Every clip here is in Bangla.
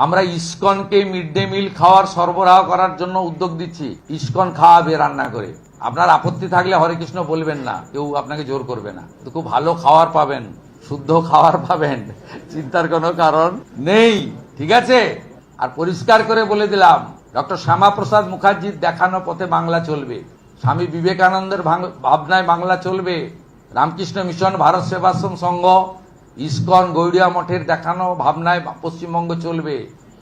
আমরা ইসকনকে মিড ডে মিল খাওয়ার সরবরাহ করার জন্য উদ্যোগ দিচ্ছি। ইসকন খাওয়াবে রান্না করে। আপনার আপত্তি থাকলে হরে কৃষ্ণ বলবেন না, কেউ আপনাকে জোর করবে না। তো খুব ভালো খাবার পাবেন, শুদ্ধ খাবার পাবেন, চিন্তার কোনো কারণ নেই। ঠিক আছে? আর পরিষ্কার করে বলে দিলাম, ডক্টর শ্যামাপ্রসাদ মুখার্জির দেখানো পথে বাংলা চলবে, স্বামী বিবেকানন্দের ভাবনায় বাংলা চলবে, রামকৃষ্ণ মিশন, ভারত সেবাশ্রম সংঘ, ইসকন, গৌড়িয়া মঠের দেখানো ভাবনায় পশ্চিমবঙ্গ চলবে।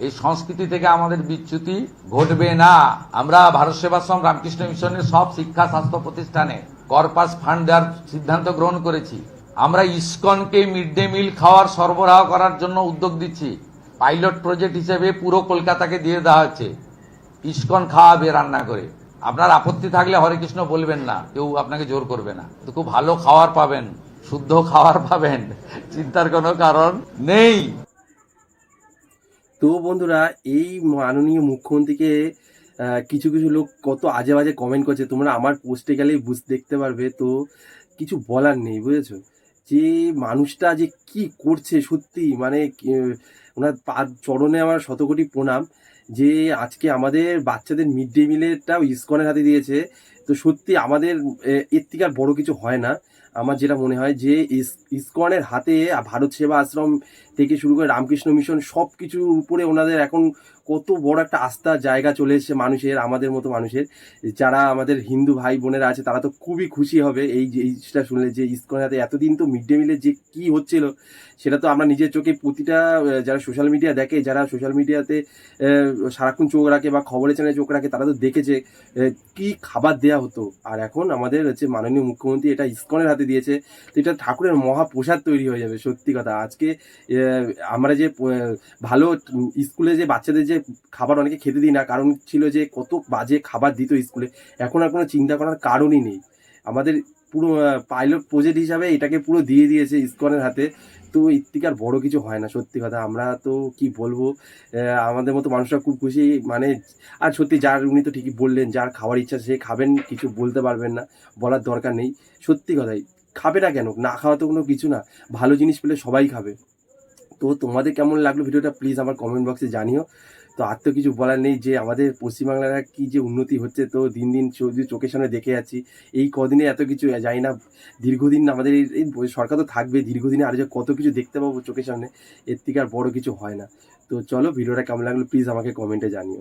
এই সংস্কৃতি থেকে আমাদের বিচ্যুতি ঘটবে না। আমরা ভারত সেবাশ্রম, রামকৃষ্ণ মিশনের সব শিক্ষা স্বাস্থ্য প্রতিষ্ঠানে কর্পাস ফান্ড দেওয়ার সিদ্ধান্ত গ্রহণ করেছি। আমরা ইসকনকে মিড ডে মিল খাওয়ার সরবরাহ করার জন্য উদ্যোগ দিচ্ছি। পাইলট প্রজেক্ট হিসেবে পুরো কলকাতাকে দিয়ে দেওয়া হচ্ছে। ইসকন খাওয়াবে রান্না করে। আপনার আপত্তি থাকলে হরে কৃষ্ণ বলবেন না, কেউ আপনাকে জোর করবে না। তো খুব ভালো খাবার পাবেন, শুদ্ধ খাবার পাবেন, চিন্তার কোনো কারণ নেই। তো বন্ধুরা, এই মাননীয় মুখ্যমন্ত্রীকে কিছু কিছু লোক কত আজে বাজে কমেন্ট করছে, তোমরা আমার পোস্টে গেলেই দেখতে পারবে। তো কিছু বলার নেই, বুঝেছো? যে মানুষটা যে কি করছে, সত্যি মানে ওনার পাদ চরণে আমার শতকোটি প্রণাম। যে আজকে আমাদের বাচ্চাদের মিড ডে মিলেরটাও ইসকনের হাতে দিয়েছে। তো সত্যি আমাদের এর থেকে আর বড় কিছু হয় না। আমার যেটা মনে হয় যে ইসকনের হাতে ভারত সেবা আশ্রম থেকে শুরু করে রামকৃষ্ণ মিশন সব কিছুর উপরে ওনাদের এখন কত বড় একটা আস্থার জায়গা চলে এসেছে মানুষের, আমাদের মতো মানুষের। যারা আমাদের হিন্দু ভাই বোনেরা আছে তারা তো খুবই খুশি হবে এই জিনিসটা শুনলে, যে ইসকনের হাতে এতদিন তো মিড ডে মিলের যে কি হচ্ছিল সেটা তো আমরা নিজের চোখে প্রতিটা যারা সোশ্যাল মিডিয়া দেখে, যারা সোশ্যাল মিডিয়াতে সারাক্ষণ চোখ রাখে বা খবরের চ্যানেলে চোখ রাখে, তারা তো দেখেছে কি খাবার দেয়া হতো। আর এখন আমাদের হচ্ছে মাননীয় মুখ্যমন্ত্রী এটা ইসকনের হাতে দিয়েছে। তো এটা ঠাকুরের মহাপ্রসাদ তৈরি হয়ে যাবে। সত্যি কথা, আজকে আমরা যে ভালো স্কুলে যে বাচ্চাদের যে খাবার অনেকে খেতে দিই না, কারণ ছিল যে কত বাজে খাবার দিত স্কুলে। এখন আর কোনো চিন্তা করার কারণই নেই। আমাদের পুরো পাইলট প্রজেক্ট হিসাবে এটাকে পুরো দিয়ে দিয়েছে ইসকনের হাতে। তো এর থেকে আর বড় কিছু হয় না। সত্যি কথা, আমরা তো কি বলবো, আমাদের মতো মানুষরা খুব খুশি। মানে আর সত্যি, যার উনি তো ঠিকই বললেন, যার খাওয়ার ইচ্ছা সে খাবেন, কিছু বলতে পারবেন না, বলার দরকার নেই। সত্যি কথাই, খাবে না কেন? না খাওয়া তো কোনো কিছু না, ভালো জিনিস পেলে সবাই খাবে। তো তোমাদের কেমন লাগলো ভিডিওটা প্লিজ আমার কমেন্ট বক্সে জানিও। তো আর তো কিছু বলার নেই, যে আমাদের পশ্চিমবাংলার কি যে উন্নতি হচ্ছে, তো দিন দিন চোখের সামনে দেখে যাচ্ছি। এই কদিনে এত কিছু যাই না, দীর্ঘদিন আমাদের এই সরকার তো থাকবে, দীর্ঘদিনে আরও যে কত কিছু দেখতে পাবো চোখের সামনে, এর থেকে আর বড় কিছু হয় না। তো চলো, ভিডিওটা কেমন লাগলো প্লিজ আমাকে কমেন্টে জানিও।